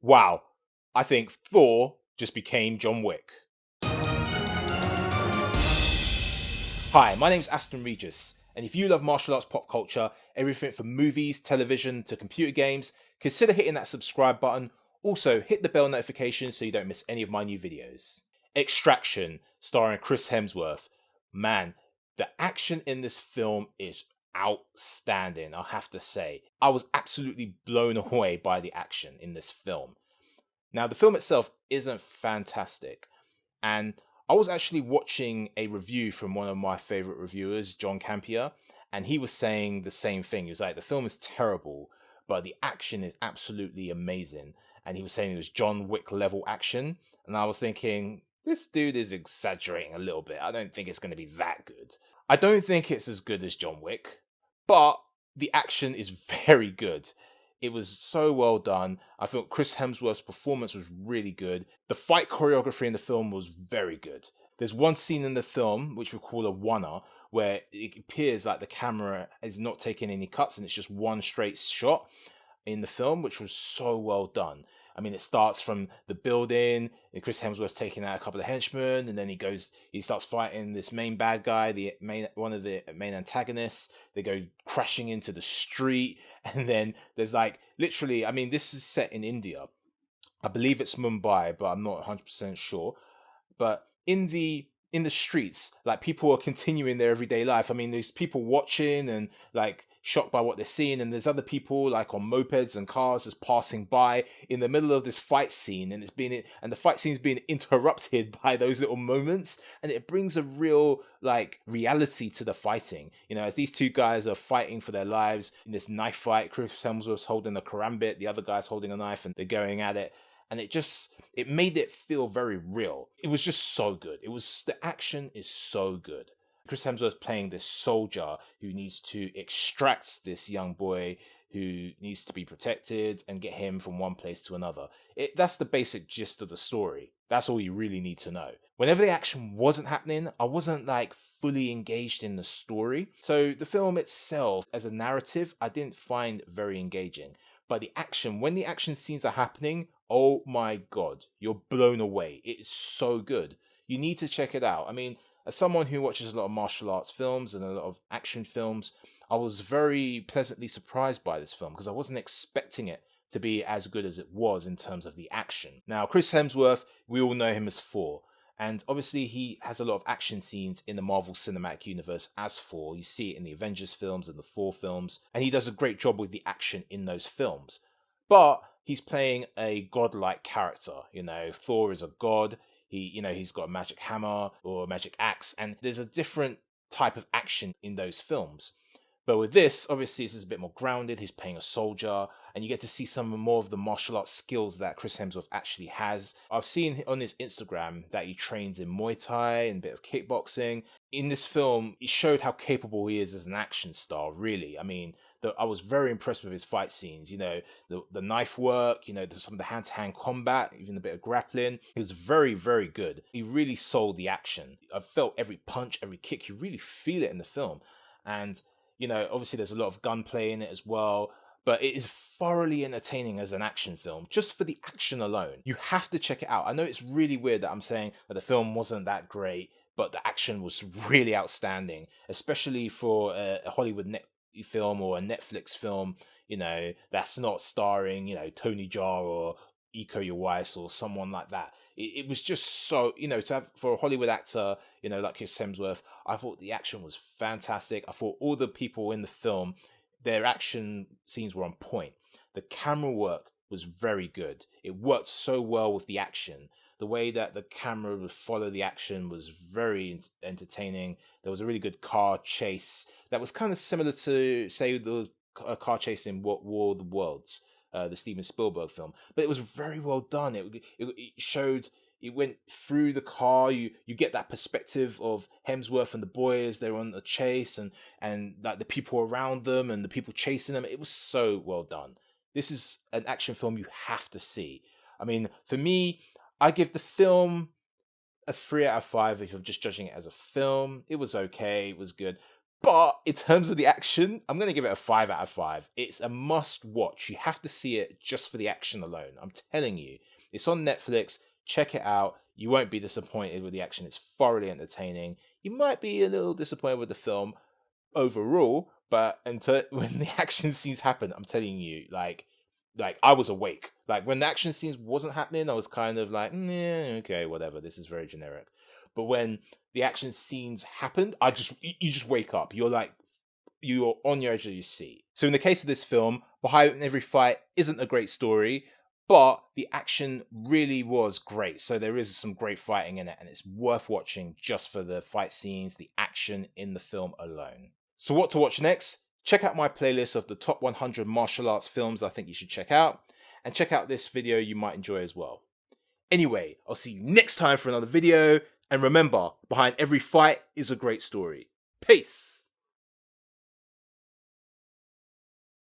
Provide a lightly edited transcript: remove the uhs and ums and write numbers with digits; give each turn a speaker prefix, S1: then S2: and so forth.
S1: Wow, I think Thor just became John Wick. Hi, my name's Aston Regis, and if you love martial arts pop culture, everything from movies, television to computer games, consider hitting that subscribe button. Also, hit the bell notification so you don't miss any of my new videos. Extraction, starring Chris Hemsworth. Man, the action in this film is outstanding, I'll have to say. I was absolutely blown away by the action in this film. Now, the film itself isn't fantastic, and I was actually watching a review from one of my favorite reviewers, John Campier, and he was saying the same thing. He was like, the film is terrible, but the action is absolutely amazing. And he was saying it was John Wick level action. And I was thinking, this dude is exaggerating a little bit. I don't think it's going to be that good. I don't think it's as good as John Wick, but the action is very good. It was so well done. I thought Chris Hemsworth's performance was really good. The fight choreography in the film was very good. There's one scene in the film, which we call a one-er, where it appears like the camera is not taking any cuts and it's just one straight shot in the film, which was so well done. I mean, it starts from the building, and Chris Hemsworth's taking out a couple of henchmen, and then he starts fighting this main bad guy, one of the main antagonists. They go crashing into the street, and then there's like literally, I mean, this is set in India. I believe it's Mumbai, but I'm not 100% sure. But in the streets, like people are continuing their everyday life. I mean, there's people watching and like shocked by what they're seeing, and there's other people like on mopeds and cars just passing by in the middle of this fight scene, and the fight scene's being interrupted by those little moments, and it brings a real like reality to the fighting. You know, as these two guys are fighting for their lives in this knife fight, Chris Hemsworth's holding a karambit, the other guy's holding a knife, and they're going at it. And it made it feel very real. It was just so good. The action is so good. Chris Hemsworth playing this soldier who needs to extract this young boy who needs to be protected and get him from one place to another. That's the basic gist of the story. That's all you really need to know. Whenever the action wasn't happening, I wasn't like fully engaged in the story. So the film itself, as a narrative, I didn't find very engaging. But the action, when the action scenes are happening, oh my god, you're blown away. It's so good. You need to check it out. I mean, as someone who watches a lot of martial arts films and a lot of action films, I was very pleasantly surprised by this film because I wasn't expecting it to be as good as it was in terms of the action. Now, Chris Hemsworth, we all know him as Thor. And obviously, he has a lot of action scenes in the Marvel Cinematic Universe as Thor. You see it in the Avengers films and the Thor films. And he does a great job with the action in those films. But he's playing a godlike character. You know, Thor is a god. He's got a magic hammer or a magic axe. And there's a different type of action in those films. But with this, obviously, this is a bit more grounded. He's playing a soldier, and you get to see some more of the martial arts skills that Chris Hemsworth actually has. I've seen on his Instagram that he trains in Muay Thai and a bit of kickboxing. In this film, he showed how capable he is as an action star, really. I mean, I was very impressed with his fight scenes. You know, the knife work, you know, some of the hand-to-hand combat, even a bit of grappling. He was very, very good. He really sold the action. I felt every punch, every kick. You really feel it in the film. And you know, obviously there's a lot of gunplay in it as well, but it is thoroughly entertaining as an action film, just for the action alone. You have to check it out. I know it's really weird that I'm saying that the film wasn't that great, but the action was really outstanding, especially for a Hollywood film or a Netflix film, you know, that's not starring, you know, Tony Jaa or Iko Uwais or someone like that. It was just so, you know, to have for a Hollywood actor, you know, like Chris Hemsworth, I thought the action was fantastic. I thought all the people in the film, their action scenes were on point. The camera work was very good. It worked so well with the action. The way that the camera would follow the action was very entertaining. There was a really good car chase that was kind of similar to, say, the car chase in War of the Worlds. The Steven Spielberg film, but it was very well done. It showed, it went through the car. You get that perspective of Hemsworth and the boys. They're on the chase and like the people around them and the people chasing them. It was so well done. This is an action film you have to see. I mean, for me, I give the film a 3 out of 5 if you're just judging it as a film. It was okay. It was good. But in terms of the action, I'm going to give it a 5 out of 5. It's a must watch. You have to see it just for the action alone. I'm telling you. It's on Netflix. Check it out. You won't be disappointed with the action. It's thoroughly entertaining. You might be a little disappointed with the film overall, but until when the action scenes happen, I'm telling you, like I was awake. Like when the action scenes wasn't happening, I was kind of like, yeah, okay, whatever. This is very generic. But when the action scenes happened, you just wake up. You're on your edge of your seat. So in the case of this film, behind every fight isn't a great story, but the action really was great. So there is some great fighting in it, and it's worth watching just for the fight scenes, the action in the film alone. So what to watch next? Check out my playlist of the top 100 martial arts films I think you should check out, and check out this video you might enjoy as well. Anyway, I'll see you next time for another video, and remember, behind every fight is a great story. Peace!